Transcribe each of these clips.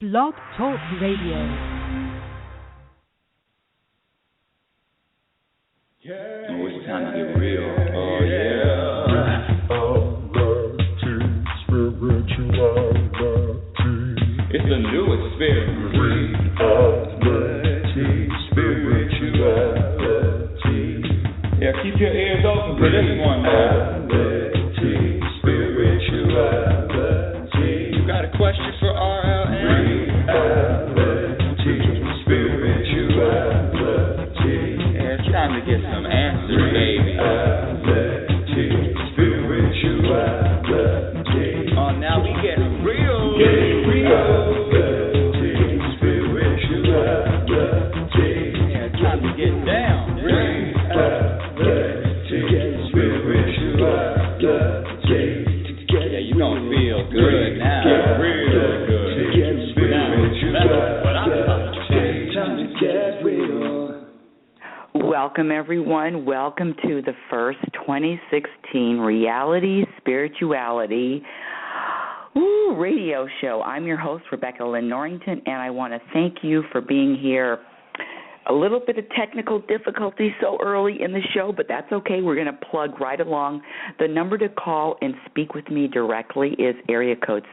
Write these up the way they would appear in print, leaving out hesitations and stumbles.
Blog Talk Radio. Oh, it's time to get real. Oh, yeah. Reality, spirituality. It's a new experience. Reality, spirituality. Yeah, keep your ears open for this one now. Reality, spirituality. You got a question for RLN? Reality, spirituality. Yeah, it's time to get some answers, baby. Spirituality. Oh, now we get real. Reality, spirituality. Yeah, it's time to get down. Reality, spirituality. Yeah, you gonna feel good now. Real good. That's what I'm talking about. Time to get real. Welcome, everyone. Welcome to the first 2016 Reality Spirituality radio show. I'm your host, Rebecca Lynn Norrington, and I want to thank you for being here. A little bit of technical difficulty so early in the show, but that's okay. We're going to plug right along. The number to call and speak with me directly is area code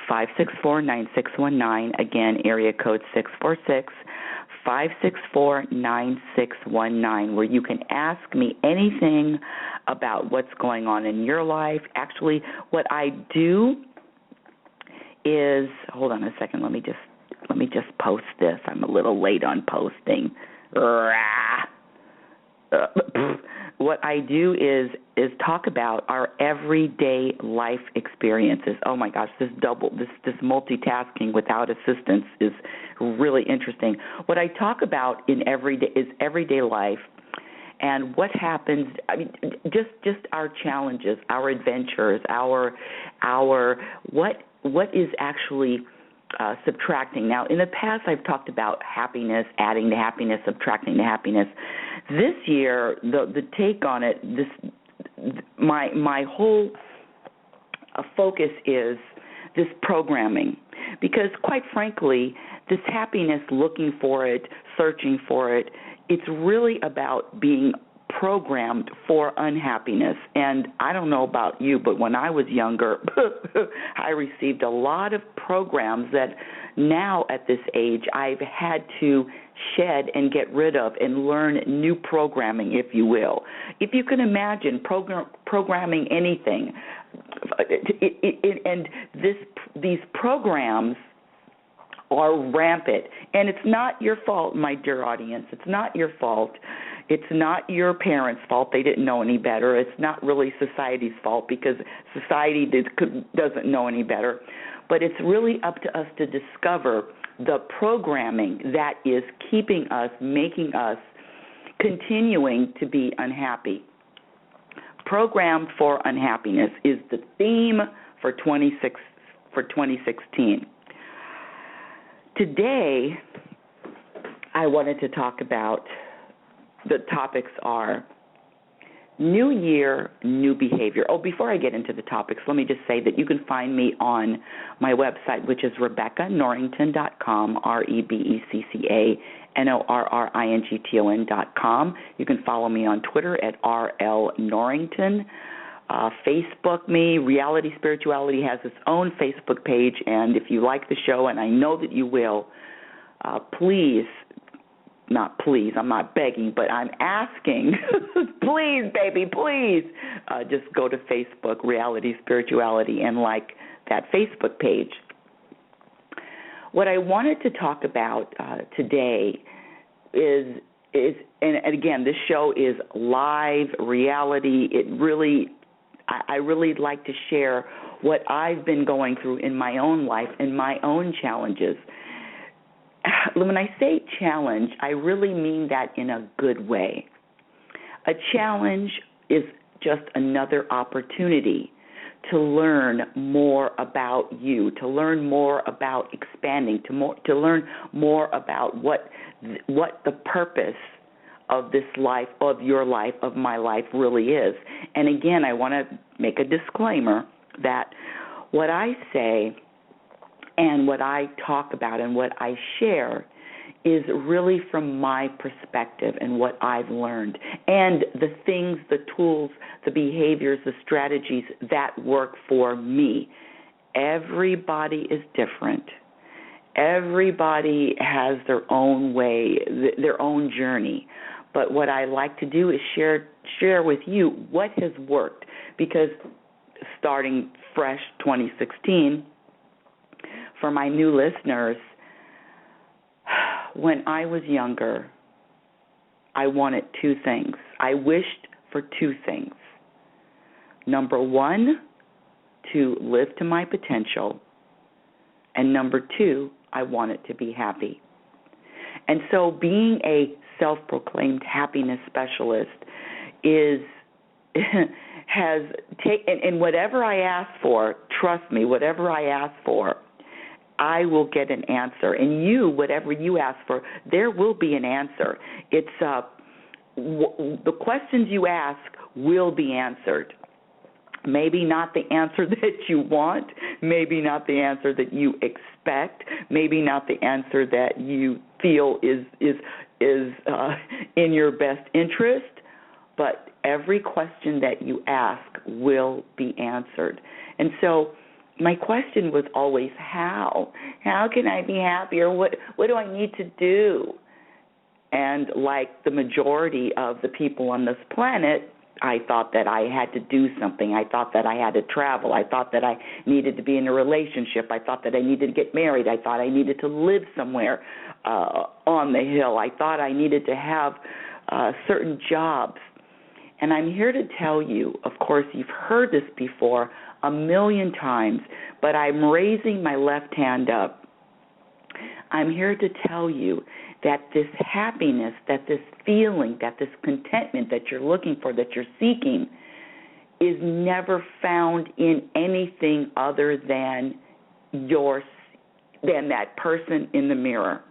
646-564-9619. Again, area code 646-564-9619, where you can ask me anything about what's going on in your life. Actually, what I do is, hold on a second, let me just post this. I'm a little late on posting. What I do is talk about our everyday life experiences. Oh my gosh, this multitasking without assistance is really interesting. What I talk about in everyday life, and what happens. I mean, just our challenges, our adventures, our what is actually subtracting. Now, in the past, I've talked about happiness, adding to happiness, subtracting to happiness. This year, the take on it, my whole focus is this programming, because quite frankly, this happiness, looking for it, searching for it, it's really about being programmed for unhappiness. And I don't know about you, but when I was younger, I received a lot of programs that now at this age I've had to shed and get rid of and learn new programming, if you will. If you can imagine programming anything, and these programs are rampant. And it's not your fault, my dear audience. It's not your fault. It's not your parents' fault. They didn't know any better. It's not really society's fault, because society doesn't know any better. But it's really up to us to discover the programming that is keeping us, making us, continuing to be unhappy. Programmed for unhappiness is the theme for 2016. Today, I wanted to talk about, the topics are New Year, New Behavior. Oh, before I get into the topics, let me just say that you can find me on my website, which is RebeccaNorrington.com, RebeccaNorrington.com. You can follow me on Twitter at RLNorrington. Facebook me. Reality Spirituality has its own Facebook page, and if you like the show, and I know that you will, please, I'm not begging, but I'm asking, please, baby, please, just go to Facebook, Reality Spirituality, and like that Facebook page. What I wanted to talk about today is, and again, this show is live reality. I really like to share what I've been going through in my own life and my own challenges. When I say challenge, I really mean that in a good way. A challenge is just another opportunity to learn more about you, to learn more about expanding, to learn more about what the purpose of this life, of your life, of my life really is. And again, I want to make a disclaimer that what I say And what I talk about and what I share is really from my perspective and what I've learned, and the things, the tools, the behaviors, the strategies that work for me. Everybody is different. Everybody has their own way, their own journey. But what I like to do is share with you what has worked, because starting fresh 2016, for my new listeners, when I was younger, I wanted two things. I wished for two things. Number one, to live to my potential. And number two, I wanted to be happy. And so being a self-proclaimed happiness specialist has taken, and whatever I ask for, trust me, whatever I ask for, I will get an answer. And you, whatever you ask for, there will be an answer. It's the questions you ask will be answered. Maybe not the answer that you want, maybe not the answer that you expect, maybe not the answer that you feel is in your best interest, but every question that you ask will be answered. And so my question was always, how? How can I be happy? Or what do I need to do? And like the majority of the people on this planet, I thought that I had to do something. I thought that I had to travel. I thought that I needed to be in a relationship. I thought that I needed to get married. I thought I needed to live somewhere on the hill. I thought I needed to have certain jobs. And I'm here to tell you, of course, you've heard this before a million times, but I'm raising my left hand up. I'm here to tell you that this happiness, that this feeling, that this contentment that you're looking for, that you're seeking, is never found in anything other than that person in the mirror.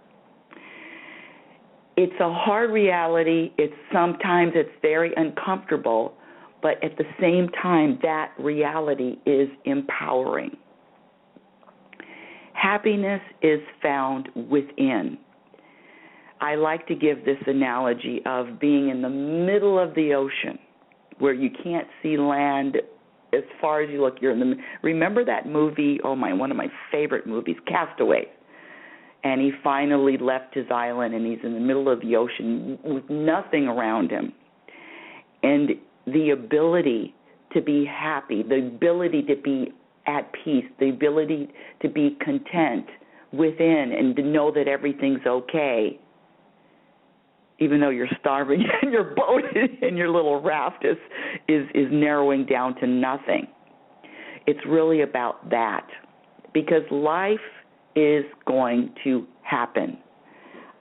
It's a hard reality. Sometimes it's very uncomfortable, but at the same time, that reality is empowering. Happiness is found within. I like to give this analogy of being in the middle of the ocean where you can't see land as far as you look. Remember that movie, one of my favorite movies, Castaway. And he finally left his island, and he's in the middle of the ocean with nothing around him. And the ability to be happy, the ability to be at peace, the ability to be content within and to know that everything's okay, even though you're starving and your boat and your little raft is narrowing down to nothing. It's really about that, because life is going to happen.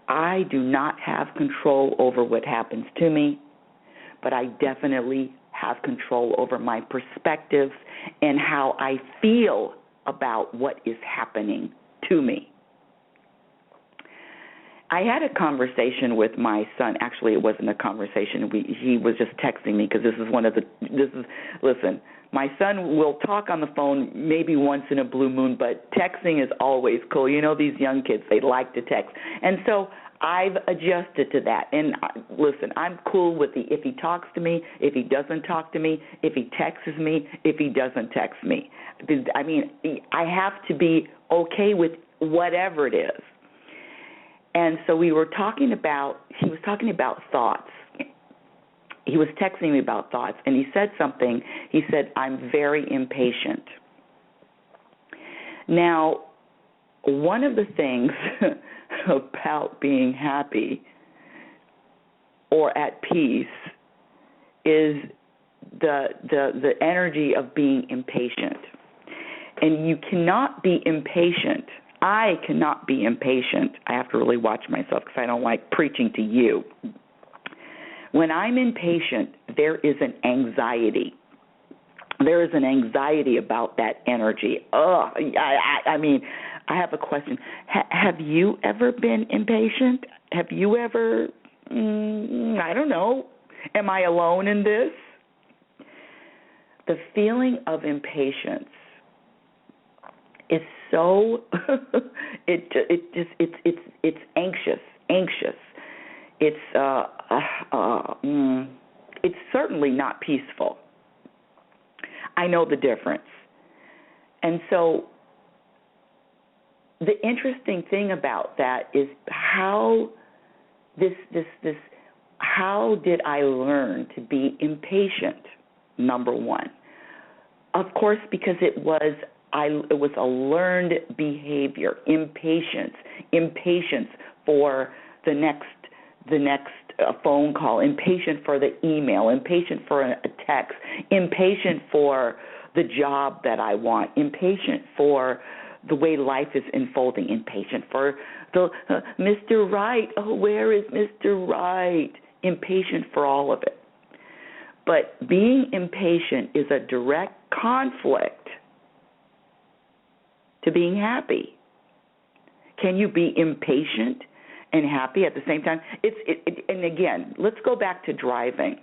I do not have control over what happens to me, but I definitely have control over my perspectives and how I feel about what is happening to me. I had a conversation with my son. Actually, it wasn't a conversation. He was just texting me, because listen, my son will talk on the phone maybe once in a blue moon, but texting is always cool. You know, these young kids, they like to text. And so I've adjusted to that. And listen, I'm cool with if he talks to me, if he doesn't talk to me, if he texts me, if he doesn't text me. I mean, I have to be okay with whatever it is. And so he was talking about thoughts. He was texting me about thoughts, and he said something. He said, I'm very impatient. Now, one of the things about being happy or at peace is the energy of being impatient. And you cannot be impatient. I cannot be impatient. I have to really watch myself, because I don't like preaching to you. When I'm impatient, there is an anxiety. There is an anxiety about that energy. I mean, I have a question. Have you ever been impatient? Have you ever, I don't know, am I alone in this? The feeling of impatience is so it's anxious. It's certainly not peaceful. I know the difference. And so the interesting thing about that is how how did I learn to be impatient? Number one, of course, because it was a learned behavior. Impatience for the next phone call, impatient for the email, impatient for a text, impatient for the job that I want, impatient for the way life is unfolding, impatient for the Mr. Right. Oh, where is Mr. Right? Impatient for all of it. But being impatient is a direct conflict to being happy. Can you be impatient and happy at the same time? And again, let's go back to driving.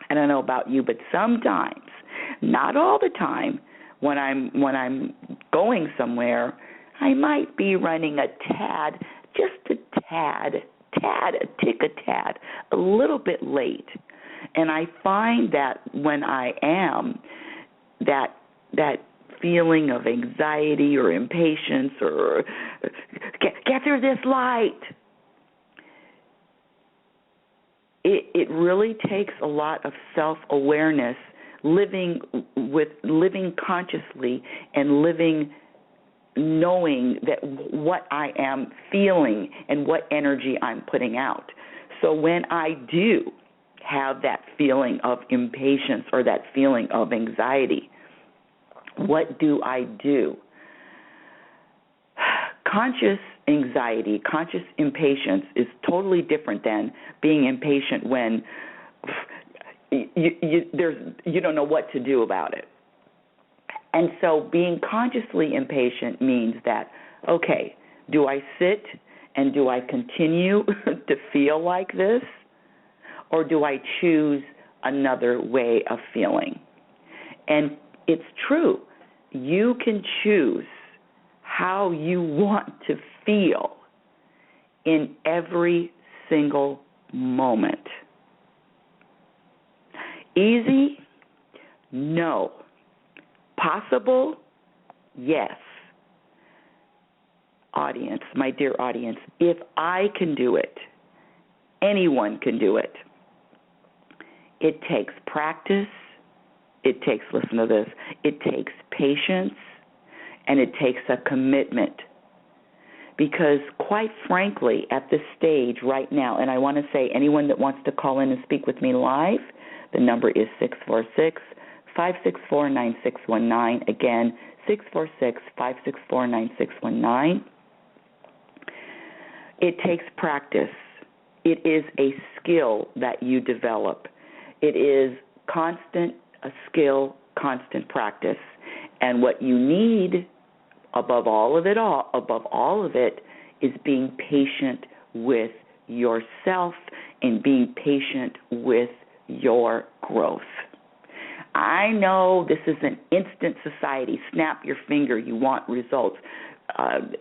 I don't know about you, but sometimes, not all the time, when I'm going somewhere, I might be running a tad, a little bit late. And I find that when I am, that feeling of anxiety or impatience or get through this light, it really takes a lot of self-awareness, living consciously and living knowing that what I am feeling and what energy I'm putting out. So when I do have that feeling of impatience or that feeling of anxiety, what do I do? Conscious anxiety, conscious impatience is totally different than being impatient when you don't know what to do about it. And so being consciously impatient means that, okay, do I sit and do I continue to feel like this, or do I choose another way of feeling? And it's true. You can choose how you want to feel in every single moment. Easy? No. Possible? Yes. Audience, my dear audience, if I can do it, anyone can do it. It takes practice. It takes, listen to this, it takes patience, and it takes a commitment. Because quite frankly, at this stage right now, and I want to say anyone that wants to call in and speak with me live, the number is 646-564-9619. Again, 646-564-9619. It takes practice. It is a skill that you develop. It is a skill, constant practice. And what you need above all of it is being patient with yourself and being patient with your growth. I know this is an instant society. Snap your finger, you want results.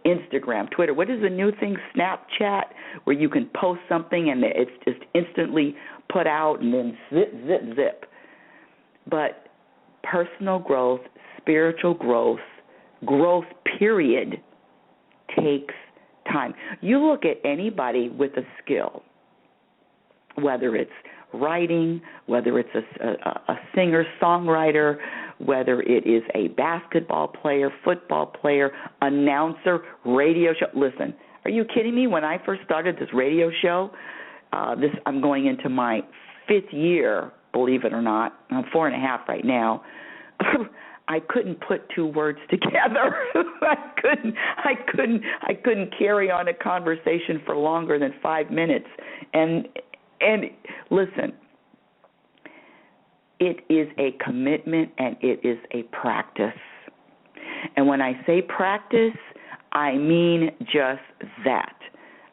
Instagram, Twitter, what is the new thing? Snapchat, where you can post something and it's just instantly put out and then zip. But personal growth, spiritual growth period, takes time. You look at anybody with a skill, whether it's writing, whether it's a singer, songwriter, whether it is a basketball player, football player, announcer, radio show. Listen, are you kidding me? When I first started this radio show, I'm going into my 5th year, believe it or not. I'm 4.5 right now. I couldn't put 2 words together. I couldn't carry on a conversation for longer than 5 minutes. And listen, it is a commitment and it is a practice. And when I say practice, I mean just that.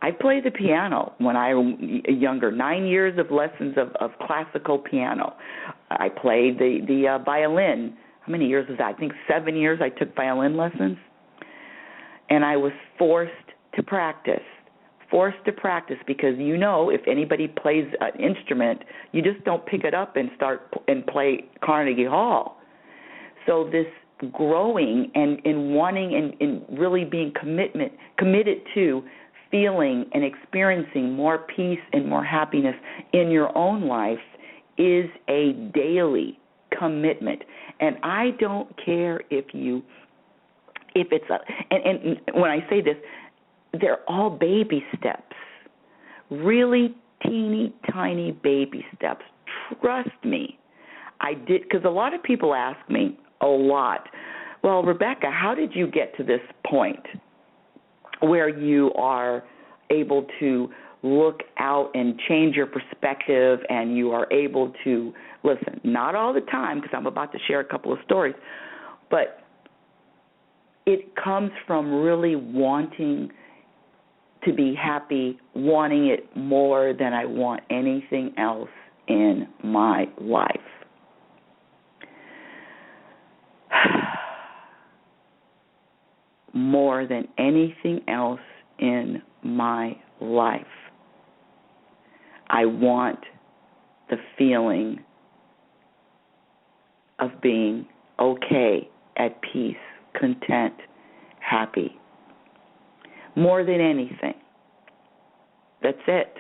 I played the piano when I was younger, 9 years of lessons of classical piano. I played the violin. How many years was that? I think 7 years I took violin lessons. And I was forced to practice because if anybody plays an instrument, you just don't pick it up and start and play Carnegie Hall. So this growing and wanting and really being committed to feeling and experiencing more peace and more happiness in your own life is a daily commitment. And I don't care if it's and when I say this, they're all baby steps, really teeny tiny baby steps. Trust me, I did, because a lot of people ask me a lot, well, Rebecca, how did you get to this point where you are able to look out and change your perspective and you are able to listen? Not all the time, because I'm about to share a couple of stories, but it comes from really wanting to be happy, wanting it more than I want anything else in my life. More than anything else in my life. I want the feeling of being okay, at peace, content, happy. More than anything. That's it.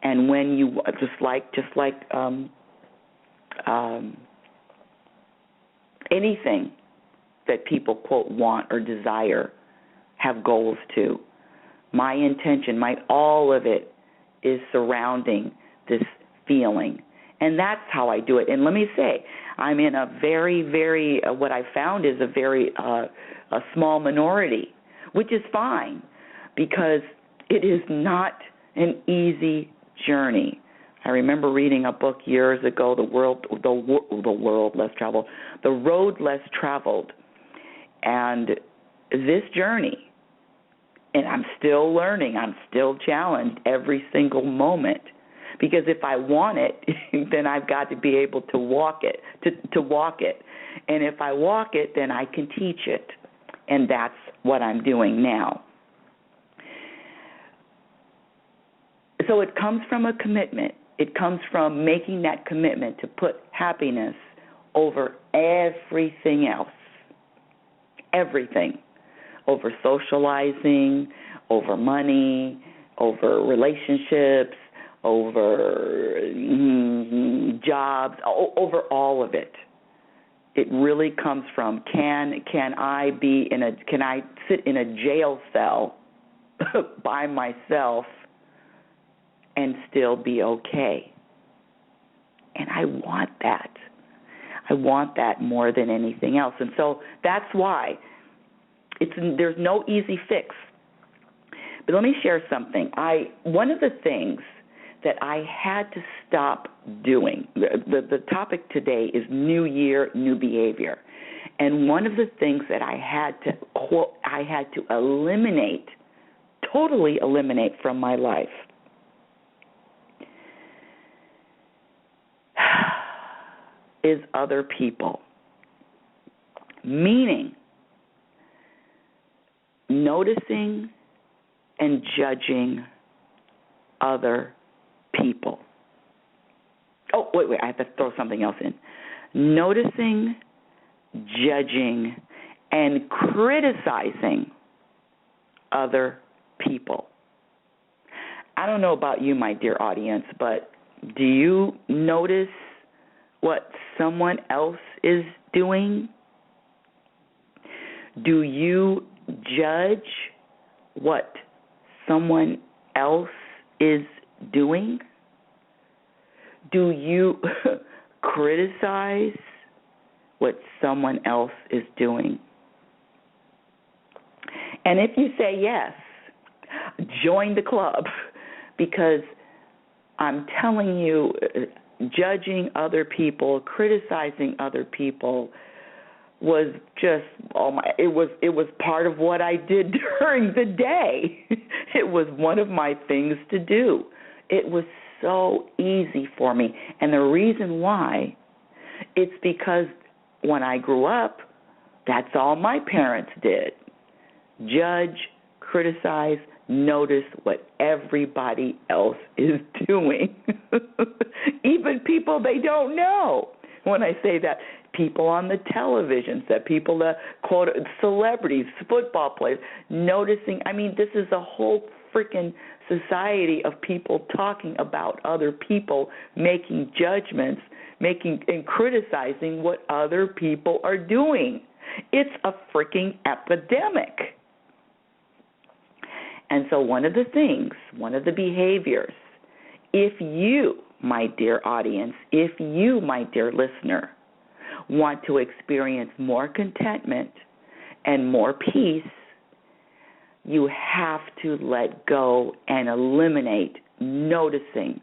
And when you just like anything that people, quote, want or desire, have goals to, my intention, all of it is surrounding this feeling. And that's how I do it. And let me say, I'm in a very, very, what I found is a very a small minority, which is fine, because it is not an easy journey. I remember reading a book years ago, The Road Less Traveled, and this journey, and I'm still learning, I'm still challenged every single moment, because if I want it, then I've got to be able to walk it, to walk it, and if I walk it, then I can teach it, and that's what I'm doing now. So it comes from a commitment. It comes from making that commitment to put happiness over everything else. Everything. Over socializing, over money, over relationships, over jobs, over all of it. It really comes from can I sit in a jail cell by myself and still be okay? And I want that. I want that more than anything else. And so that's why there's no easy fix. But let me share something. One of the things that I had to stop doing, the topic today is New Year, New Behavior. And one of the things that I had to eliminate, totally eliminate from my life, is other people. Meaning, noticing and judging other people. Oh, wait, I have to throw something else in. Noticing, judging, and criticizing other people. I don't know about you, my dear audience, but do you notice what someone else is doing? Do you judge what someone else is doing? Do you criticize what someone else is doing? And if you say yes, join the club, because I'm telling you, judging other people, criticizing other people was just it was part of what I did during the day. It was one of my things to do. It was so easy for me. And the reason why, it's because when I grew up, that's all my parents did. judge, criticize, notice what everybody else is doing. Even people they don't know. When I say that, people on the television, that people that quote celebrities, football players, noticing. I mean, this is a whole freaking society of people talking about other people, making judgments, and criticizing what other people are doing. It's a freaking epidemic. And so one of the behaviors, if you, my dear audience, if you, my dear listener, want to experience more contentment and more peace, you have to let go and eliminate noticing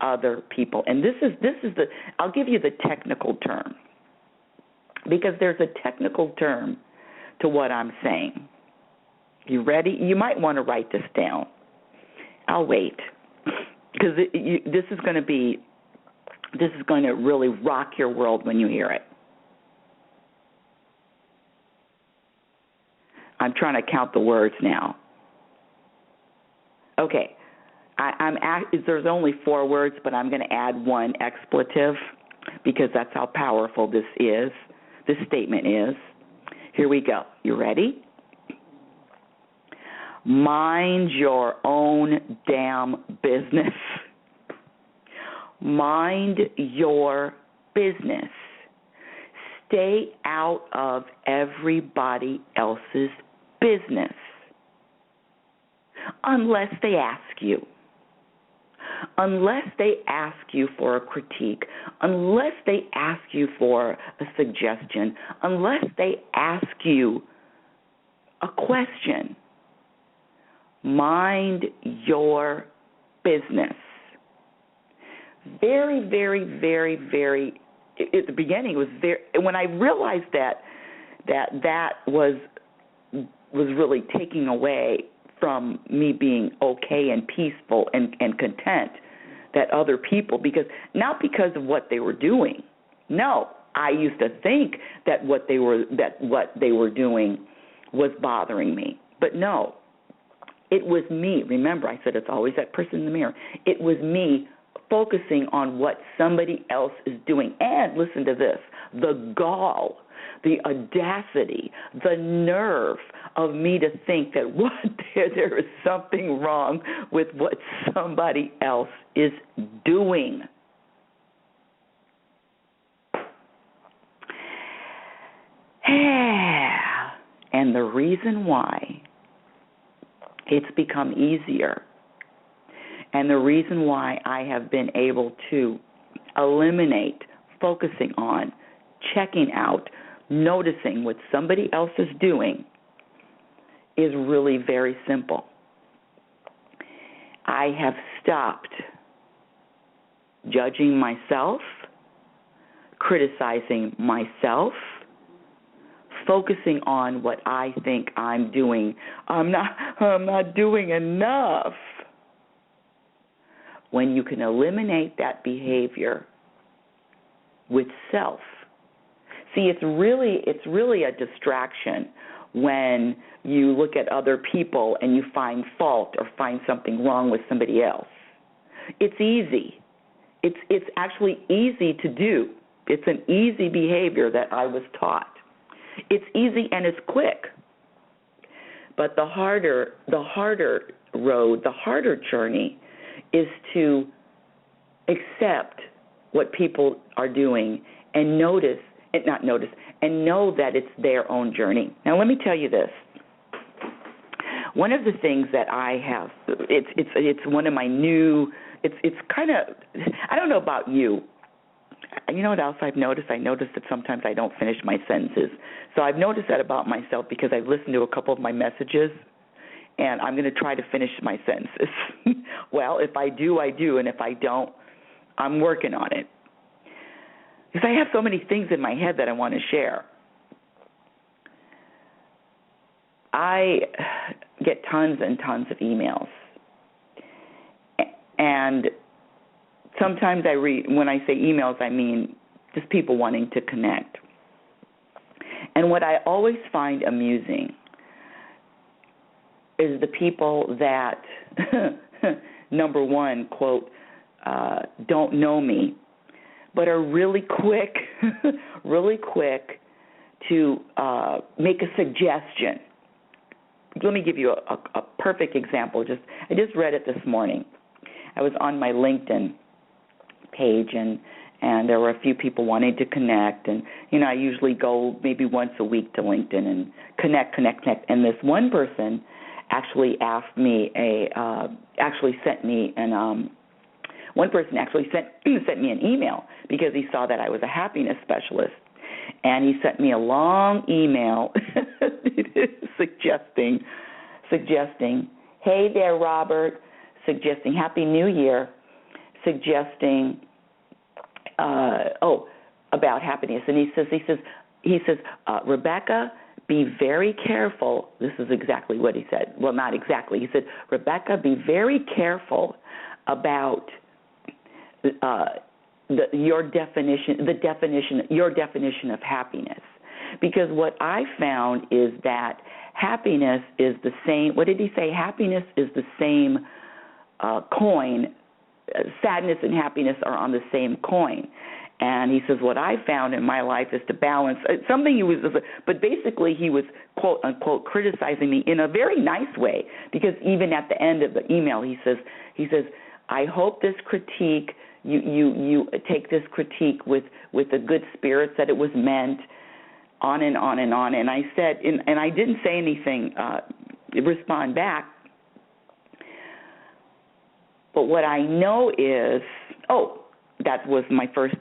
other people. And this is I'll give you the technical term, because there's a technical term to what I'm saying. You ready? You might want to write this down. I'll wait, because this is going to really rock your world when you hear it. I'm trying to count the words now. Okay, there's only 4 words, but I'm going to add one expletive because that's how powerful this statement is. Here we go. You ready? Mind your own damn business. Mind your business. Stay out of everybody else's business unless they ask you. Unless they ask you for a critique, unless they ask you for a suggestion, unless they ask you a question. Mind your business. Very, very, very, very, at the beginning, it was very, when I realized that was really taking away from me being okay and peaceful and content, that other people, not because of what they were doing. No, I used to think that what they were doing was bothering me. But no, it was me. Remember, I said it's always that person in the mirror. It was me focusing on what somebody else is doing. And listen to this, the gall, the audacity, the nerve of me to think that there is something wrong with what somebody else is doing. And the reason why it's become easier, and the reason why I have been able to eliminate focusing on, checking out, noticing what somebody else is doing is really very simple. I have stopped judging myself, criticizing myself, focusing on what I think I'm doing. I'm not doing enough. When you can eliminate that behavior with self. See, it's really a distraction when you look at other people and you find fault or find something wrong with somebody else. It's easy. It's actually easy to do. It's an easy behavior that I was taught. It's easy and it's quick. But the harder road, the harder journey is to accept what people are doing and know that it's their own journey. Now, let me tell you this. One of the things that I have, it's one of my new, it's kind of, I don't know about you. You know what else I've noticed? I noticed that sometimes I don't finish my sentences. So I've noticed that about myself because I've listened to a couple of my messages, and I'm going to try to finish my sentences. Well, if I do, I do, and if I don't, I'm working on it. Because I have so many things in my head that I want to share. I get tons and tons of emails. And sometimes when I say emails, I mean just people wanting to connect. And what I always find amusing is the people that, number one, quote, don't know me, but are really quick to make a suggestion. Let me give you a perfect example. I just read it this morning. I was on my LinkedIn page, and there were a few people wanting to connect, and I usually go maybe once a week to LinkedIn and connect. And this one person actually sent me an email because he saw that I was a happiness specialist, and he sent me a long email suggesting, hey there, Robert, suggesting Happy New Year, suggesting about happiness. And he says, Rebecca, be very careful. This is exactly what he said. Well, not exactly. He said, Rebecca, be very careful about your definition of happiness, because what I found is that happiness is the same. What did he say? Happiness is the same coin. Sadness and happiness are on the same coin. And he says, what I found in my life is to balance something but basically he was, quote unquote, criticizing me in a very nice way, because even at the end of the email, he says, I hope this critique, you take this critique with the good spirits that it was meant, on and on and on. And I said, and I didn't say anything, respond back. But what I know is, that was my first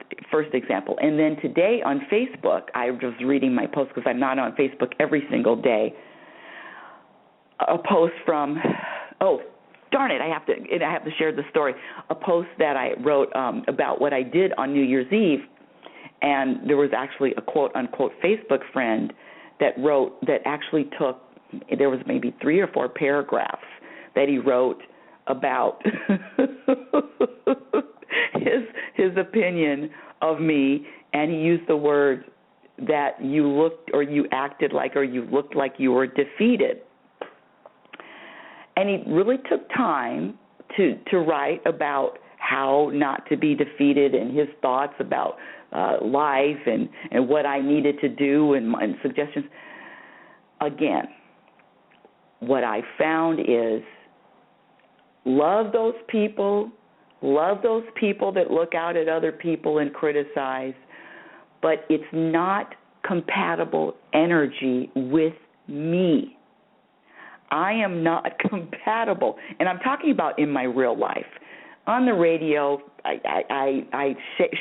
example. And then today on Facebook, I was reading my post because I'm not on Facebook every single day. A post from, darn it, I have to share the story. A post that I wrote about what I did on New Year's Eve, and there was actually a quote unquote Facebook friend that actually took, there was maybe 3 or 4 paragraphs that he wrote about his opinion of me, and he used the word that you looked or you acted like or you looked like you were defeated. And he really took time to write about how not to be defeated and his thoughts about life and what I needed to do and suggestions. Again, what I found is love those people that look out at other people and criticize, but it's not compatible energy with me. I am not compatible, and I'm talking about in my real life. On the radio, I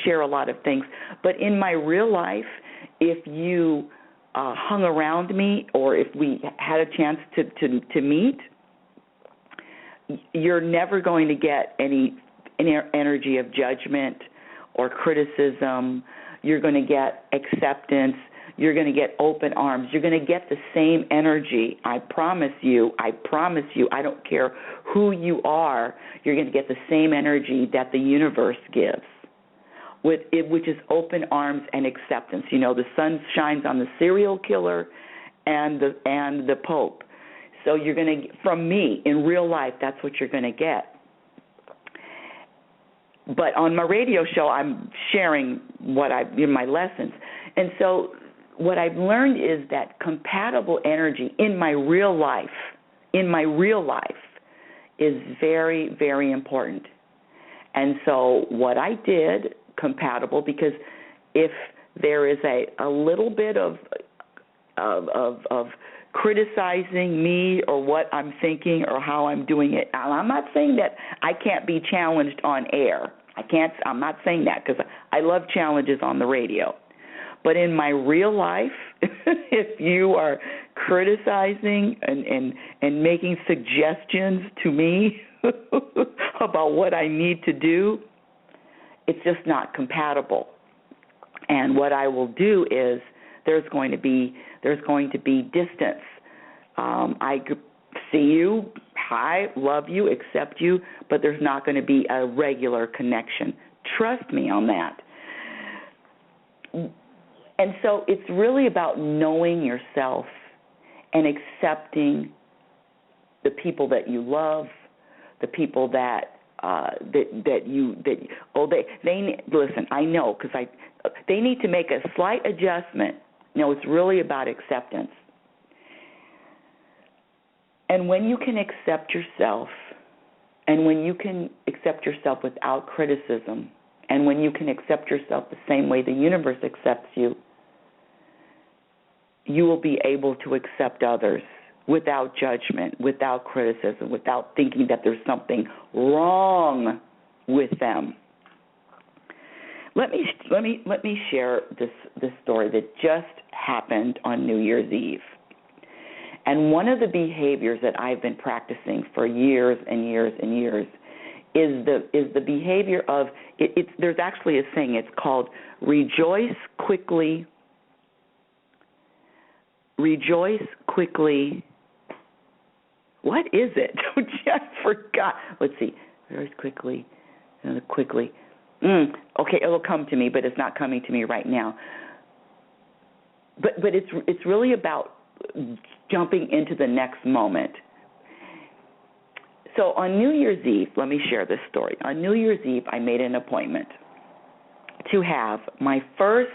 share a lot of things, but in my real life, if you hung around me or if we had a chance to meet, you're never going to get any energy of judgment or criticism. You're going to get acceptance. You're going to get open arms. You're going to get the same energy. I promise you. I don't care who you are. You're going to get the same energy that the universe gives, which is open arms and acceptance. The sun shines on the serial killer and the Pope. So you're going to, from me, in real life, that's what you're going to get. But on my radio show, I'm sharing in my lessons. And so what I've learned is that compatible energy in my real life is very, very important. And so what I did, compatible, because if there is a little bit of criticizing me or what I'm thinking or how I'm doing it, I'm not saying that I can't be challenged on air. I'm not saying that, because I love challenges on the radio. But in my real life, if you are criticizing and making suggestions to me about what I need to do, it's just not compatible. And what I will do is there's going to be distance. I see you, hi, love you, accept you, but there's not going to be a regular connection. Trust me on that. And so it's really about knowing yourself and accepting the people that you love, the people that listen. I know because they need to make a slight adjustment. No, it's really about acceptance. And when you can accept yourself, and when you can accept yourself without criticism, and when you can accept yourself the same way the universe accepts you, you will be able to accept others without judgment, without criticism, without thinking that there's something wrong with them. Let me share this story that just happened on New Year's Eve. And one of the behaviors that I've been practicing for years and years and years is the behavior of there's actually a saying. It's called rejoice quickly. Rejoice quickly. What is it? I forgot. Let's see. Rejoice quickly. Quickly. Okay, it'll come to me, but it's not coming to me right now. But it's really about jumping into the next moment. So on New Year's Eve, let me share this story. On New Year's Eve, I made an appointment to have my first,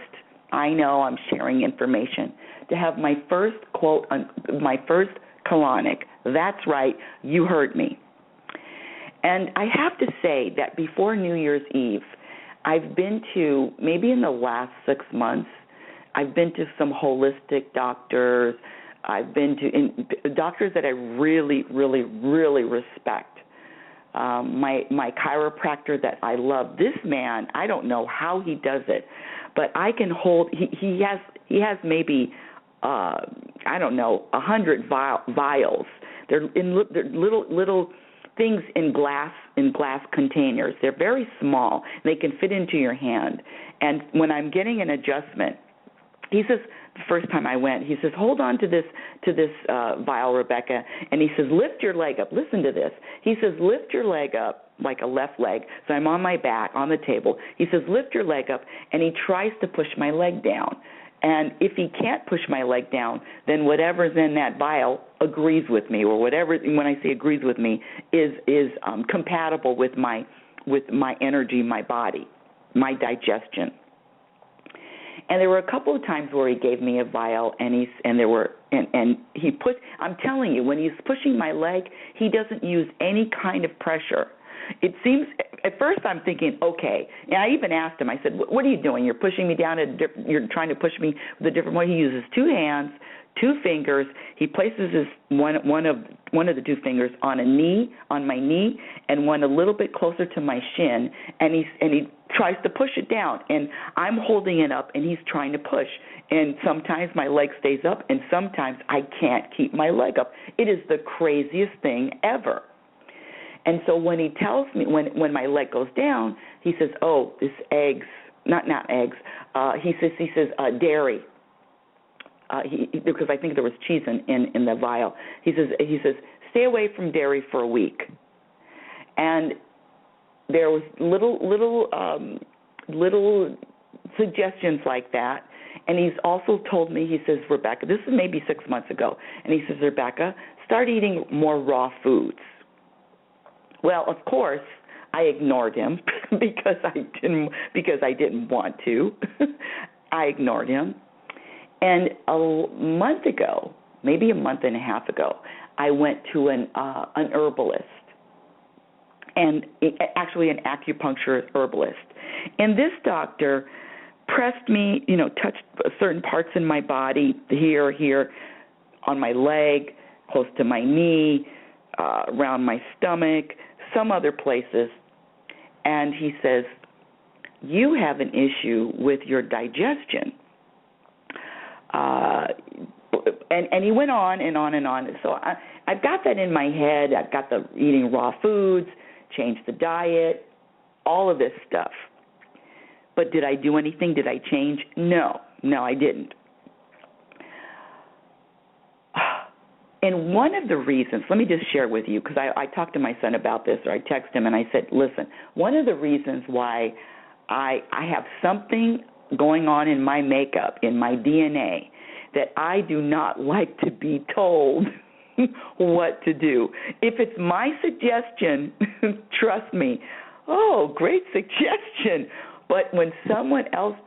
I know I'm sharing information, to have my first quote, my first colonic. That's right, you heard me. And I have to say that before New Year's Eve, I've been to, maybe in the last 6 months, I've been to some holistic doctors. I've been to doctors that I really, really, really respect. My chiropractor that I love. This man, I don't know how he does it, but I can hold. He has maybe 100 vials. They're little things in glass containers. They're very small. They can fit into your hand. And when I'm getting an adjustment, he says, the first time I went, he says, hold on to this vial, Rebecca, and he says, lift your leg up. Listen to this. He says, lift your leg up, like a left leg. So I'm on my back on the table. He says, lift your leg up, and he tries to push my leg down. And if he can't push my leg down, then whatever's in that vial agrees with me, or whatever, when I say agrees with me, is compatible with my energy, my body, my digestion. And there were a couple of times where he gave me a vial, and he put. I'm telling you, when he's pushing my leg, he doesn't use any kind of pressure. It seems at first I'm thinking, okay. And I even asked him. I said, "What are you doing? You're pushing me down. You're trying to push me with a different way." He uses 2 hands, 2 fingers. He places his one of the 2 fingers on my knee, and one a little bit closer to my shin, and he tries to push it down, and I'm holding it up, and he's trying to push. And sometimes my leg stays up, and sometimes I can't keep my leg up. It is the craziest thing ever. And so when he tells me, when my leg goes down, he says, "Oh, this eggs, not eggs." He says dairy. Because I think there was cheese in the vial. He says stay away from dairy for a week. And there was little suggestions like that. And he's also told me, he says, Rebecca, this is maybe 6 months ago, and he says, Rebecca, start eating more raw foods. Well, of course, I ignored him because I didn't want to. I ignored him. And a month ago, maybe a month and a half ago, I went to an herbalist, and actually an acupuncturist herbalist. And this doctor pressed me, touched certain parts in my body, here, on my leg, close to my knee, around my stomach, some other places. And he says, you have an issue with your digestion. And he went on and on and on. So I've got that in my head. I've got the eating raw foods, change the diet, all of this stuff. But did I do anything? Did I change? No, I didn't. And one of the reasons, let me just share with you, because I talked to my son about this, or I texted him and I said, listen, one of the reasons why I have something going on in my makeup, in my DNA, that I do not like to be told what to do. If it's my suggestion, trust me, oh, great suggestion. But when someone else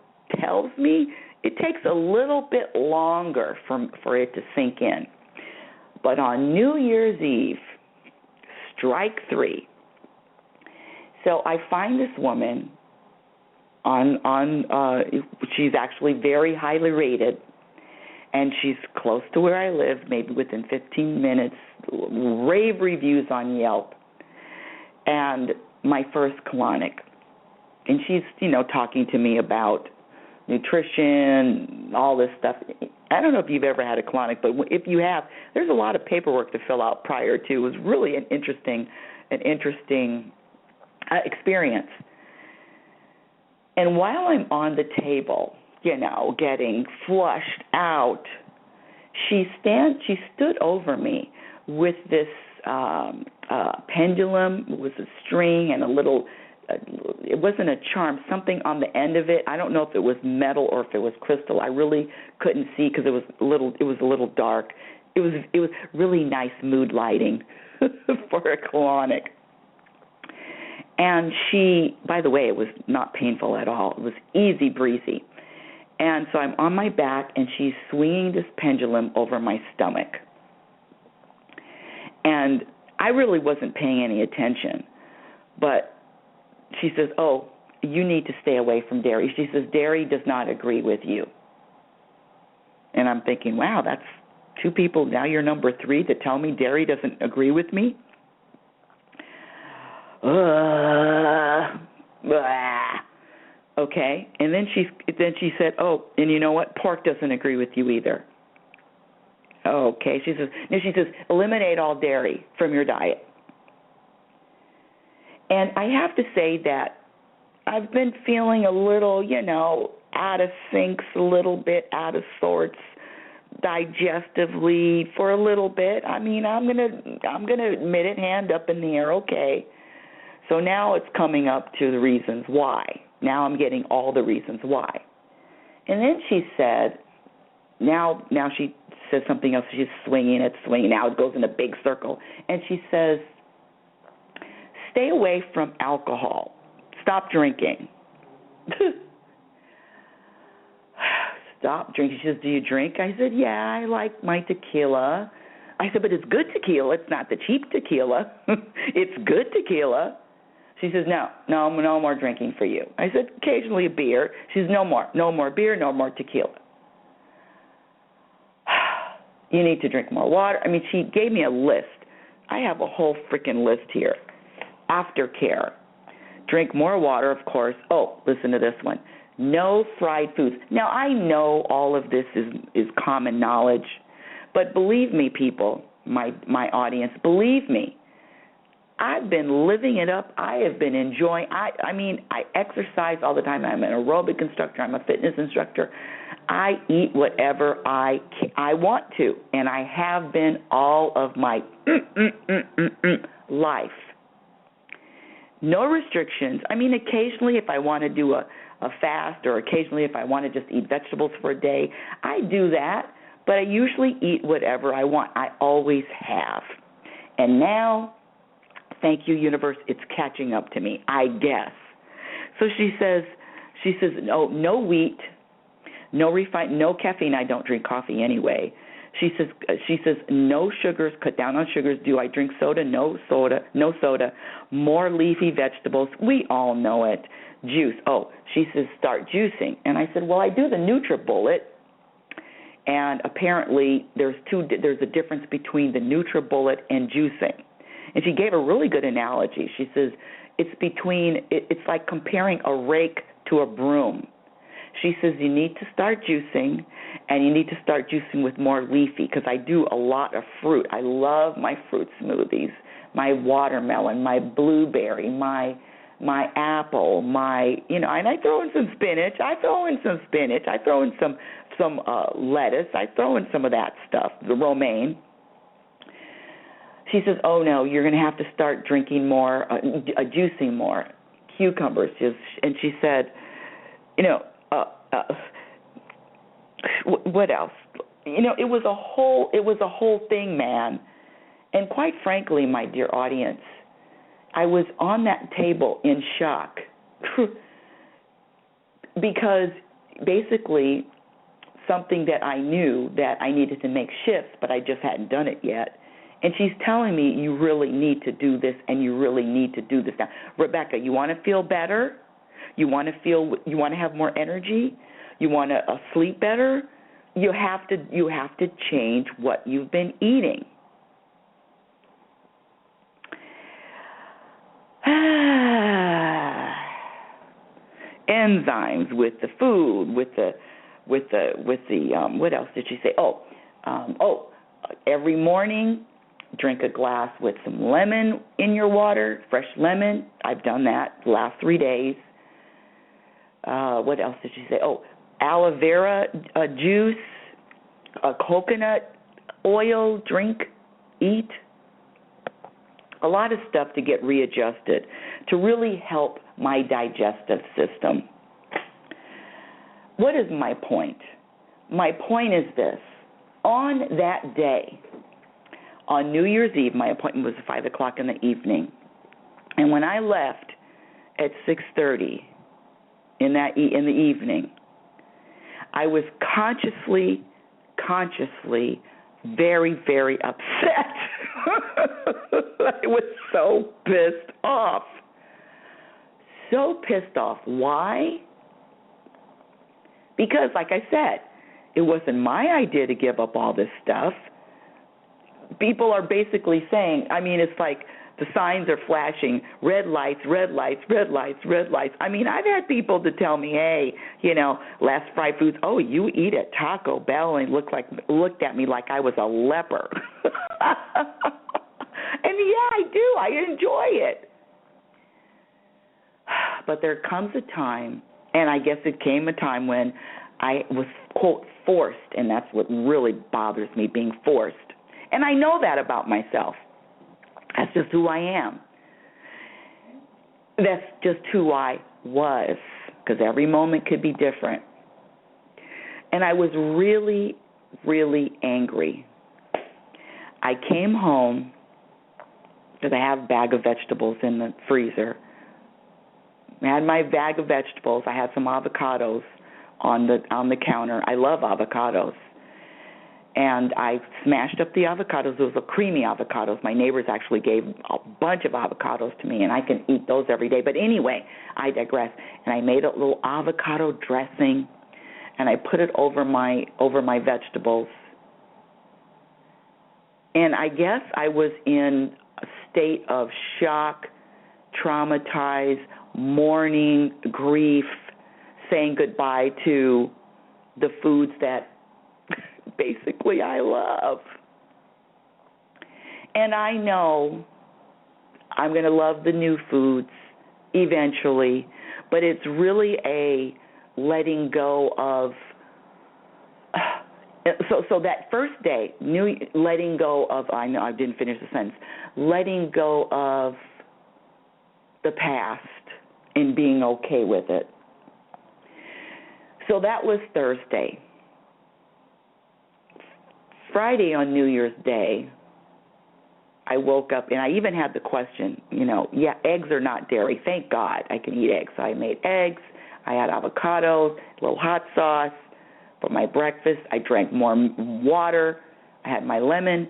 tells me, it takes a little bit longer for it to sink in. But on New Year's Eve, strike three. So I find this woman she's actually very highly rated, and she's close to where I live, maybe within 15 minutes, rave reviews on Yelp, and my first colonic. And she's, talking to me about nutrition, all this stuff. I don't know if you've ever had a colonic, but if you have, there's a lot of paperwork to fill out prior to. It was really an interesting experience. And while I'm on the table, getting flushed out, she stood over me with this pendulum with a string and a little, it wasn't a charm, something on the end of it. I don't know if it was metal or if it was crystal. I really couldn't see because it was a little dark. It was really nice mood lighting for a colonic. And she, by the way, it was not painful at all. It was easy breezy. And so I'm on my back, and she's swinging this pendulum over my stomach. And I really wasn't paying any attention. But she says, oh, you need to stay away from dairy. She says, dairy does not agree with you. And I'm thinking, wow, that's two people. Now you're number three to tell me dairy doesn't agree with me. Okay, and then she said, oh, and you know what? Pork doesn't agree with you either. Okay, she says, eliminate all dairy from your diet. And I have to say that I've been feeling a little, out of sync, a little bit out of sorts, digestively for a little bit. I mean, I'm gonna admit it, hand up in the air. Okay. So now it's coming up to the reasons why. Now I'm getting all the reasons why. And then she said, now she says something else. She's swinging it. Now it goes in a big circle. And she says, stay away from alcohol. Stop drinking. Stop drinking. She says, do you drink? I said, yeah, I like my tequila. I said, but it's good tequila. It's not the cheap tequila. It's good tequila. She says, no more drinking for you. I said, occasionally a beer. She says, no more beer, no more tequila. You need to drink more water. I mean, she gave me a list. I have a whole freaking list here. Aftercare. Drink more water, of course. Oh, listen to this one. No fried foods. Now, I know all of this is common knowledge, but believe me, people, my audience, believe me, I've been living it up. I have been enjoying. I exercise all the time. I'm an aerobic instructor. I'm a fitness instructor. I eat whatever I want to, and I have been all of my life. No restrictions. I mean, occasionally if I want to do a fast, or occasionally if I want to just eat vegetables for a day, I do that, but I usually eat whatever I want. I always have. And now, thank you, universe, it's catching up to me, I guess. So she says, no wheat, no refined, no caffeine. I don't drink coffee anyway. She says no sugars, cut down on sugars. Do I drink soda? No soda. More leafy vegetables. We all know it. Juice. Oh, she says start juicing. And I said, well, I do the NutriBullet. And apparently there's a difference between the NutriBullet and juicing. And she gave a really good analogy. She says it's like comparing a rake to a broom. She says you need to start juicing, and you need to start juicing with more leafy, because I do a lot of fruit. I love my fruit smoothies, my watermelon, my blueberry, my apple, and I throw in some spinach. I throw in some lettuce. I throw in some of that stuff, the romaine. She says, oh, no, you're going to have to start drinking more, juicing more, cucumbers. And she said, what else? It was a whole thing, man. And quite frankly, my dear audience, I was on that table in shock because basically something that I knew that I needed to make shifts, but I just hadn't done it yet. And she's telling me, you really need to do this, and you really need to do this now. Rebecca, you want to feel better? You want to have more energy? You want to sleep better? You have to change what you've been eating. Enzymes with the food, with the what else did she say? Every morning drink a glass with some lemon in your water, fresh lemon. I've done that the last 3 days. What else did she say? Aloe vera juice, coconut oil, drink, eat. A lot of stuff to get readjusted, to really help my digestive system. What is my point? My point is this. On that day, on New Year's Eve, my appointment was at 5 o'clock in the evening. And when I left at 6:30 in the evening, I was consciously very, very upset. I was so pissed off. So pissed off. Why? Because, like I said, it wasn't my idea to give up all this stuff. People are basically saying, it's like the signs are flashing, red lights, red lights, red lights, red lights. I've had people to tell me, hey, last fried foods, you eat at Taco Bell, and looked at me like I was a leper. And yeah, I do. I enjoy it. But there comes a time, and I guess it came a time when I was, quote, forced, and that's what really bothers me, being forced. And I know that about myself. That's just who I am. That's just who I was, because every moment could be different. And I was really, really angry. I came home, because I have a bag of vegetables in the freezer. I had my bag of vegetables. I had some avocados on the counter. I love avocados. And I smashed up the avocados. Those were creamy avocados. My neighbors actually gave a bunch of avocados to me, and I can eat those every day. But anyway, I digress. And I made a little avocado dressing, and I put it over my vegetables. And I guess I was in a state of shock, traumatized, mourning, grief, saying goodbye to the foods that basically I love. And I know I'm going to love the new foods eventually, but it's really a letting go of. So that first day, letting go of, I know I didn't finish the sentence, letting go of the past and being okay with it. So that was Thursday. Friday on New Year's Day, I woke up, and I even had the question, eggs are not dairy. Thank God I can eat eggs. So I made eggs. I had avocados, a little hot sauce for my breakfast. I drank more water. I had my lemon.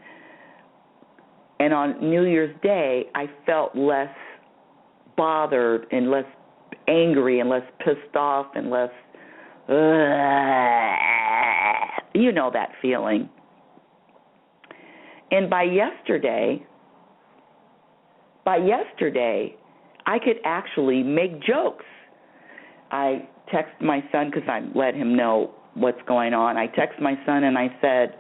And on New Year's Day, I felt less bothered and less angry and less pissed off and less, that feeling. And by yesterday, I could actually make jokes. I text my son, because I let him know what's going on. I text my son and I said,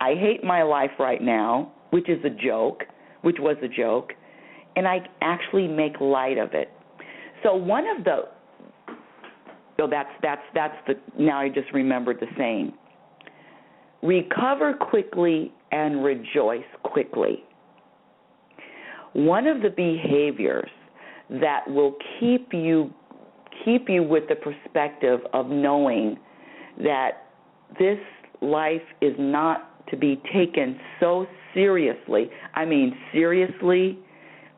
I hate my life right now, which was a joke, and I actually make light of it. So now I just remembered the saying. Recover quickly and rejoice quickly. One of the behaviors that will keep you with the perspective of knowing that this life is not to be taken so seriously. I mean, seriously,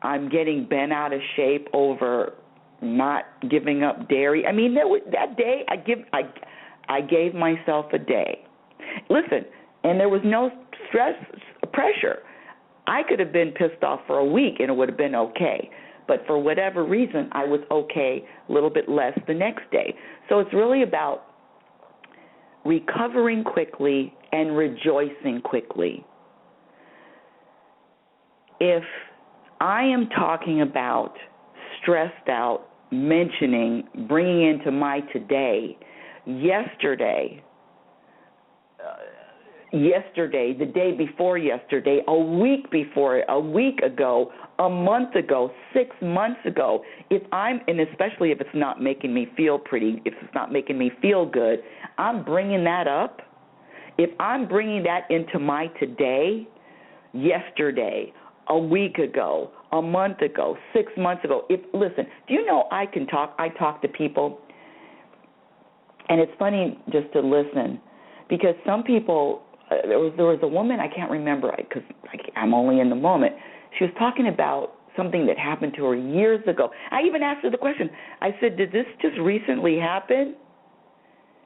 I'm getting bent out of shape over not giving up dairy. I mean, that day I gave myself a day. Listen, and there was no stress, pressure. I could have been pissed off for a week and it would have been okay. But for whatever reason, I was okay a little bit less the next day. So it's really about recovering quickly and rejoicing quickly. If I am talking about stressed out, mentioning, bringing into my today, yesterday, the day before yesterday, a week before, a week ago, a month ago, 6 months ago, and especially if it's not making me feel pretty, if it's not making me feel good, I'm bringing that up. If I'm bringing that into my today, yesterday, a week ago, a month ago, 6 months ago, listen, do you know I talk to people, and it's funny just to listen, because some people, there was a woman, I can't remember because I'm only in the moment. She was talking about something that happened to her years ago. I even asked her the question. I said, did this just recently happen?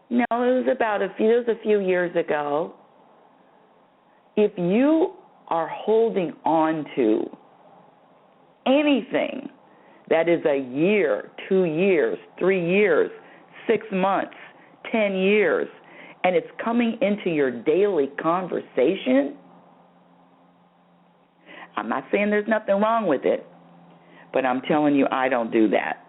No, it was a few years ago. If you are holding on to anything that is a year, 2 years, 3 years, 6 months, 10 years, and it's coming into your daily conversation, I'm not saying there's nothing wrong with it, but I'm telling you I don't do that.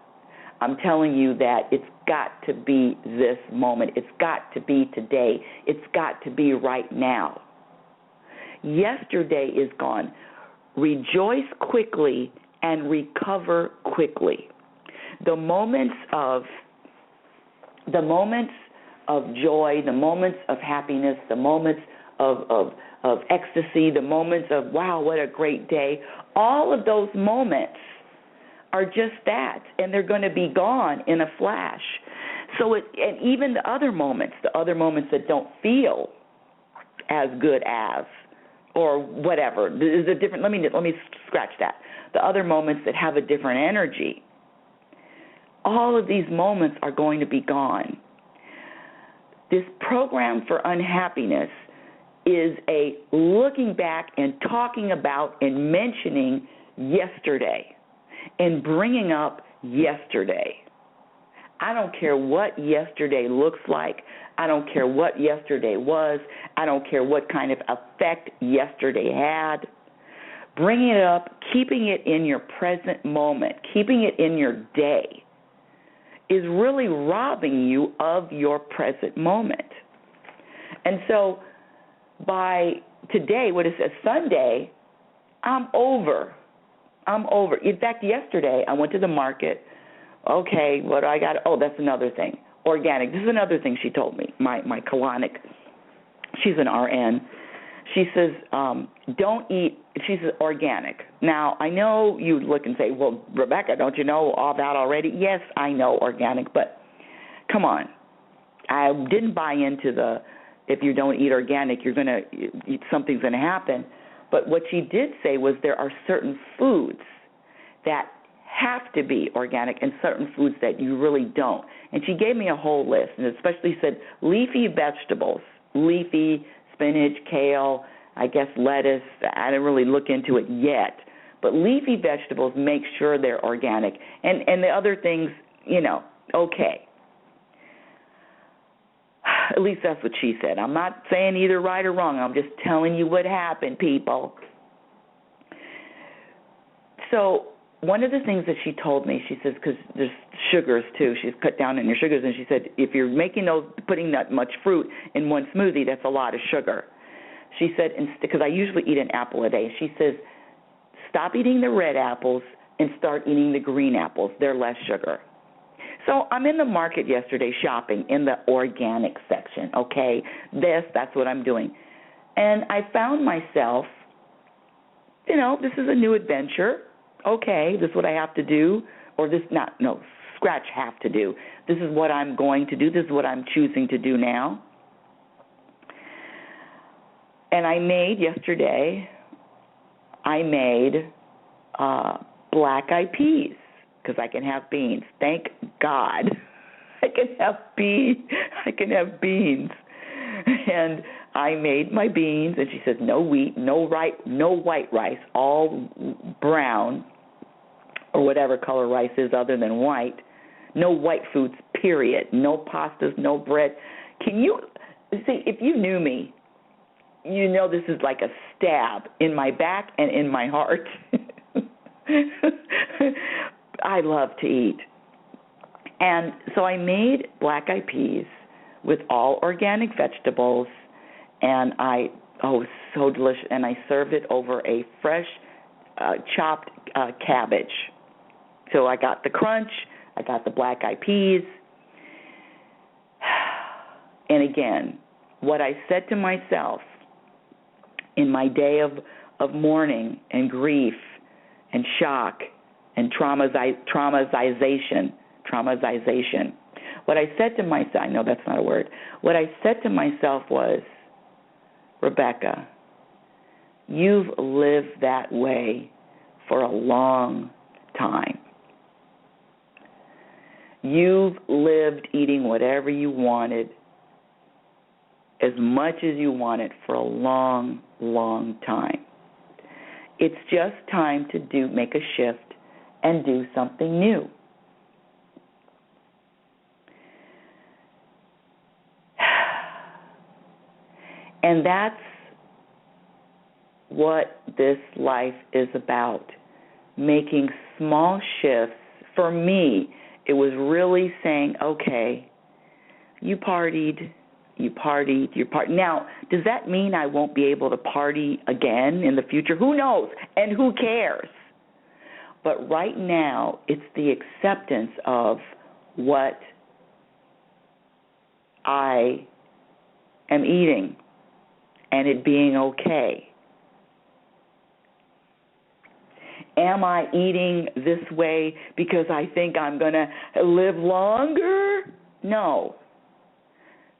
I'm telling you that it's got to be this moment. It's got to be today. It's got to be right now. Yesterday is gone. Rejoice quickly and recover quickly. The moments of joy, the moments of happiness, the moments of ecstasy, the moments of, wow, what a great day, all of those moments are just that, and they're going to be gone in a flash. And even the other moments that don't feel as good as, or whatever, there's a different, let me scratch that. The other moments that have a different energy, all of these moments are going to be gone. This program for unhappiness is a looking back and talking about and mentioning yesterday and bringing up yesterday. I don't care what yesterday looks like. I don't care what yesterday was. I don't care what kind of effect yesterday had. Bringing it up, keeping it in your present moment, keeping it in your day, is really robbing you of your present moment. And so by today, what is a Sunday, I'm over. In fact, yesterday I went to the market. Okay, what do I got? Oh, that's another thing. Organic. This is another thing she told me. My colonic, she's an RN. She says, don't eat, she says organic. Now, I know you look and say, well, Rebecca, don't you know all that already? Yes, I know organic, but come on. I didn't buy into the, if you don't eat organic, something's going to happen. But what she did say was there are certain foods that have to be organic and certain foods that you really don't. And she gave me a whole list, and especially said leafy vegetables, spinach, kale, I guess lettuce. I didn't really look into it yet. But leafy vegetables, make sure they're organic. And the other things, okay. At least that's what she said. I'm not saying either right or wrong. I'm just telling you what happened, people. So one of the things that she told me, she says, because there's sugars too, she's cut down on your sugars, and she said, if you're putting that much fruit in one smoothie, that's a lot of sugar. She said, because I usually eat an apple a day, she says, stop eating the red apples and start eating the green apples. They're less sugar. So I'm in the market yesterday shopping in the organic section, okay? That's what I'm doing. And I found myself, this is a new adventure. Okay, this is what I have to do, or scratch have to do. This is what I'm going to do. This is what I'm choosing to do now. And yesterday, I made black-eyed peas because I can have beans. Thank God. I can have beans. And I made my beans, and she said, no wheat, no white rice, all brown, or whatever color rice is other than white. No white foods, period. No pastas, no bread. Can you see, if you knew me, you know this is like a stab in my back and in my heart. I love to eat. And so I made black-eyed peas with all organic vegetables, and so delicious. And I served it over a fresh chopped cabbage. So I got the crunch, I got the black-eyed peas. And again, what I said to myself in my day of mourning and grief and shock and traumatization, what I said to myself, I know that's not a word, what I said to myself was, Rebecca, you've lived that way for a long time. You've lived eating whatever you wanted, as much as you wanted, for a long, long time. It's just time to make a shift and do something new. And that's what this life is about, making small shifts. For me, it was really saying, okay, you partied. Now, does that mean I won't be able to party again in the future? Who knows? And who cares? But right now, it's the acceptance of what I am eating and it being okay. Am I eating this way because I think I'm going to live longer? No.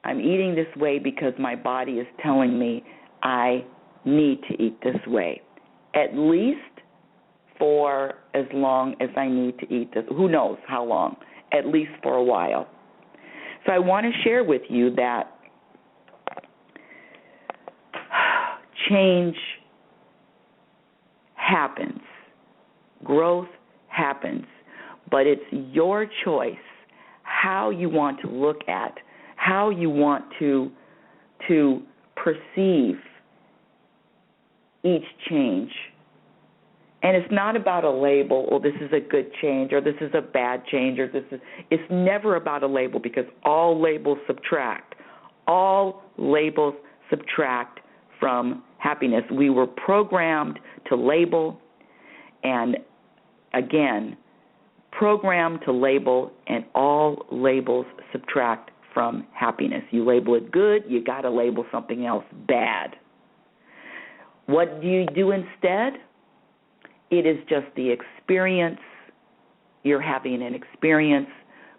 I'm eating this way because my body is telling me I need to eat this way, at least for as long as I need to eat this. Who knows how long, at least for a while. So I want to share with you that change happens. Growth happens, but it's your choice how you want to look at, how you want to perceive each change. And it's not about a label, or this is a good change, or this is a bad change, or it's never about a label, because all labels subtract. All labels subtract from happiness. We were programmed to label, and again, programmed to label, and all labels subtract from happiness. You label it good, you got to label something else bad. What do you do instead? It is just the experience. You're having an experience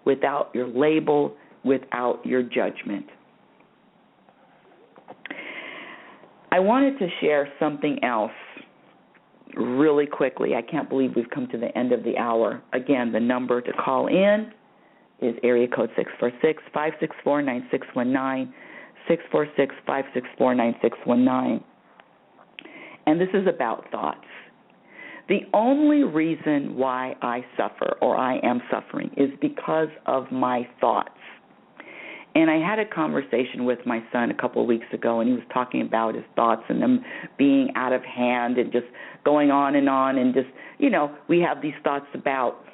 without your label, without your judgment. I wanted to share something else really quickly. I can't believe we've come to the end of the hour. Again, the number to call in is area code 646-564-9619, 646-564-9619. And this is about thoughts. The only reason why I suffer, or I am suffering, is because of my thoughts. And I had a conversation with my son a couple of weeks ago, and he was talking about his thoughts and them being out of hand and just going on, and just, we have these thoughts about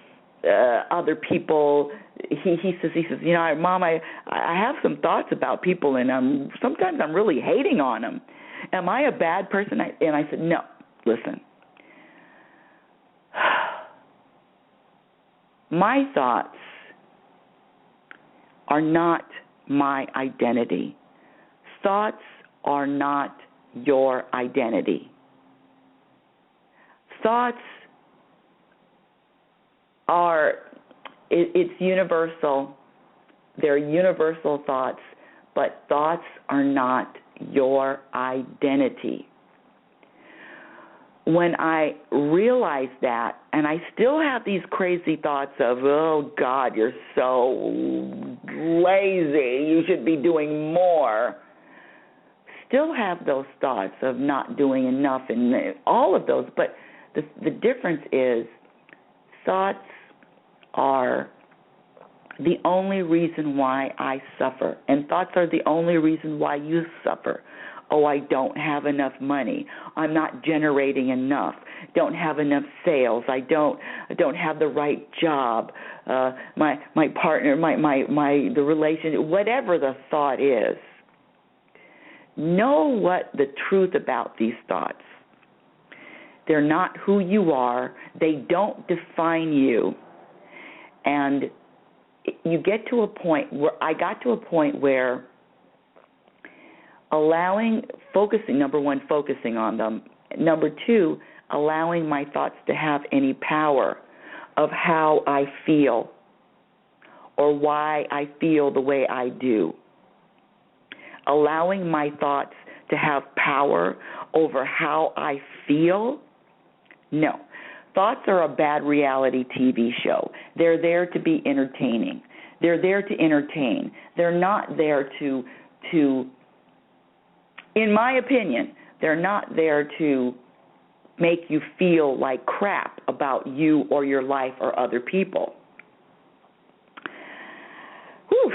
other people. He says, Mom, I have some thoughts about people, and sometimes I'm really hating on them. Am I a bad person? And I said, no, listen. My thoughts are not my identity. Thoughts are not your identity. Thoughts it's universal. They're universal thoughts, but thoughts are not your identity. When I realized that, and I still have these crazy thoughts of, oh, God, you're so lazy, you should be doing more. Still have those thoughts of not doing enough and all of those, but the difference is thoughts are the only reason why I suffer, and thoughts are the only reason why you suffer. Oh, I don't have enough money. I'm not generating enough. Don't have enough sales. I don't have the right job. My partner, the relationship, whatever the thought is. Know what the truth about these thoughts. They're not who you are. They don't define you. And you get to a point where I got to a point where number one, focusing on them. Number two, allowing my thoughts to have any power of how I feel or why I feel the way I do. Allowing my thoughts to have power over how I feel? No. Thoughts are a bad reality TV show. They're there to be entertaining. They're there to entertain. They're not there to in my opinion, they're not there to make you feel like crap about you or your life or other people. Whew.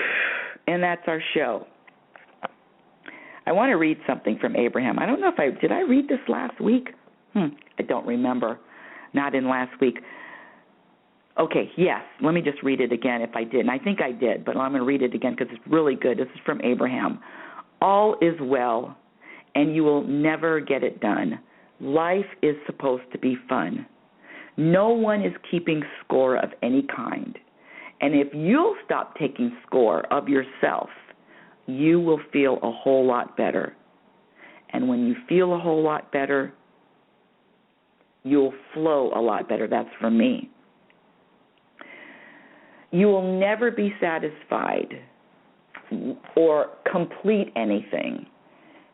And that's our show. I want to read something from Abraham. I don't know if did I read this last week? I don't remember. Not in last week. Okay, yes. Let me just read it again if I did. And I think I did, but I'm going to read it again because it's really good. This is from Abraham. All is well, and you will never get it done. Life is supposed to be fun. No one is keeping score of any kind. And if you'll stop taking score of yourself, you will feel a whole lot better. And when you feel a whole lot better, you'll flow a lot better. That's from me. You will never be satisfied or complete anything.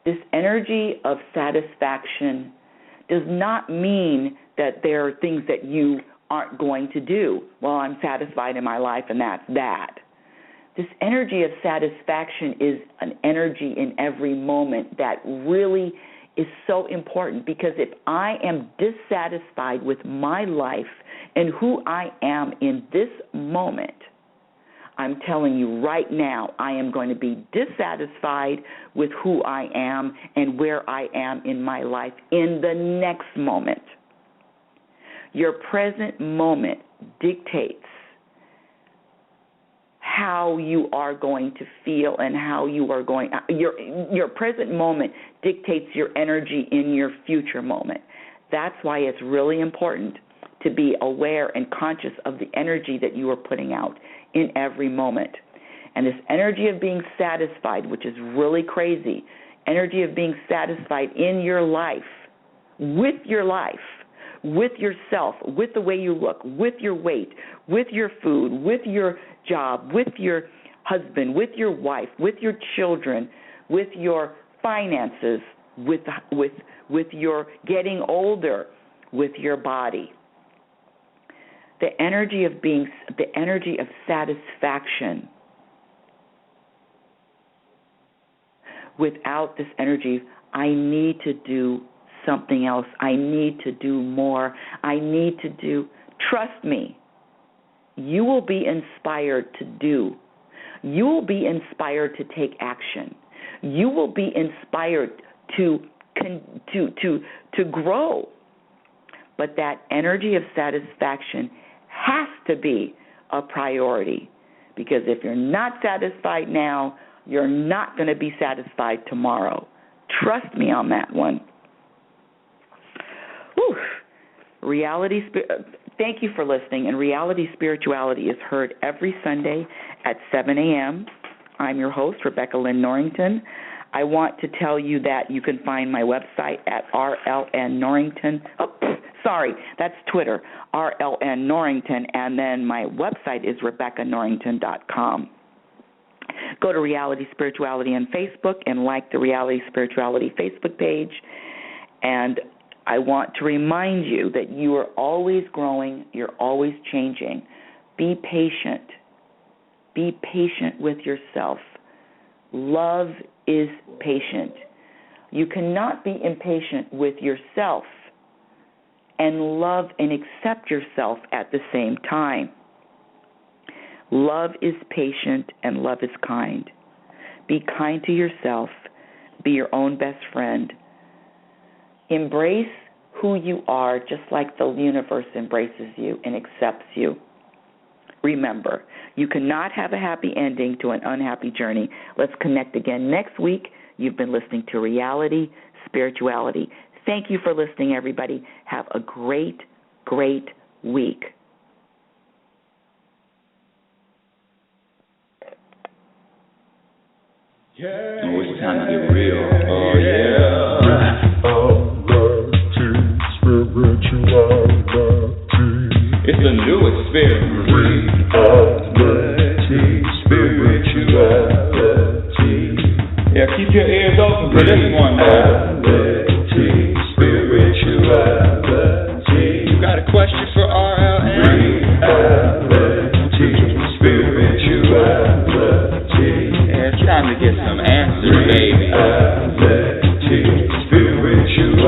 This energy of satisfaction does not mean that there are things that you aren't going to do. Well, I'm satisfied in my life and that's that. This energy of satisfaction is an energy in every moment that really is so important, because if I am dissatisfied with my life and who I am in this moment, I'm telling you right now, I am going to be dissatisfied with who I am and where I am in my life in the next moment. Your present moment dictates how you are going to feel and how you are going. Your present moment dictates your energy in your future moment. That's why it's really important to be aware and conscious of the energy that you are putting out in every moment. And this energy of being satisfied, which is really crazy, energy of being satisfied in your life, with yourself, with the way you look, with your weight, with your food, with your job, with your husband, with your wife, with your children, with your finances, with your getting older, with your body. The energy of satisfaction. Without this energy, I need to do something else. I need to do more. Trust me, you will be inspired to do. You will be inspired to take action. You will be inspired to grow. But that energy of satisfaction has to be a priority, because if you're not satisfied now, you're not going to be satisfied tomorrow. Trust me on that one. Whew. Thank you for listening. And Reality Spirituality is heard every Sunday at 7 a.m. I'm your host, Rebecca Lynn Norrington. I want to tell you that you can find my website at RLN Norrington. That's Twitter, RLN Norrington, and then my website is RebeccaNorrington.com. Go to Reality Spirituality on Facebook and like the Reality Spirituality Facebook page. And I want to remind you that you are always growing, you're always changing. Be patient. Be patient with yourself. Love is patient. You cannot be impatient with yourself and love and accept yourself at the same time. Love is patient and love is kind. Be kind to yourself. Be your own best friend. Embrace who you are just like the universe embraces you and accepts you. Remember, you cannot have a happy ending to an unhappy journey. Let's connect again next week. You've been listening to Reality Spirituality. Thank you for listening, everybody. Have a great, great week. Yeah. Oh, it's time to get real. Oh, yeah. It's the new experience. Reality. Yeah, keep your ears open for this one, man. Spirituality. You got a question for RLN? Reality. Spirituality. Yeah, it's time to get some answers, baby. Spirituality.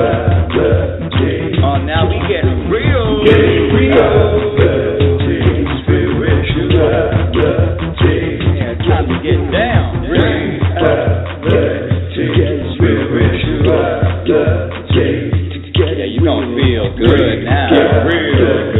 Oh, now we get real. Spirituality. Yeah, it's time to get down. Spirituality. Yeah, you gonna feel good now. Get real.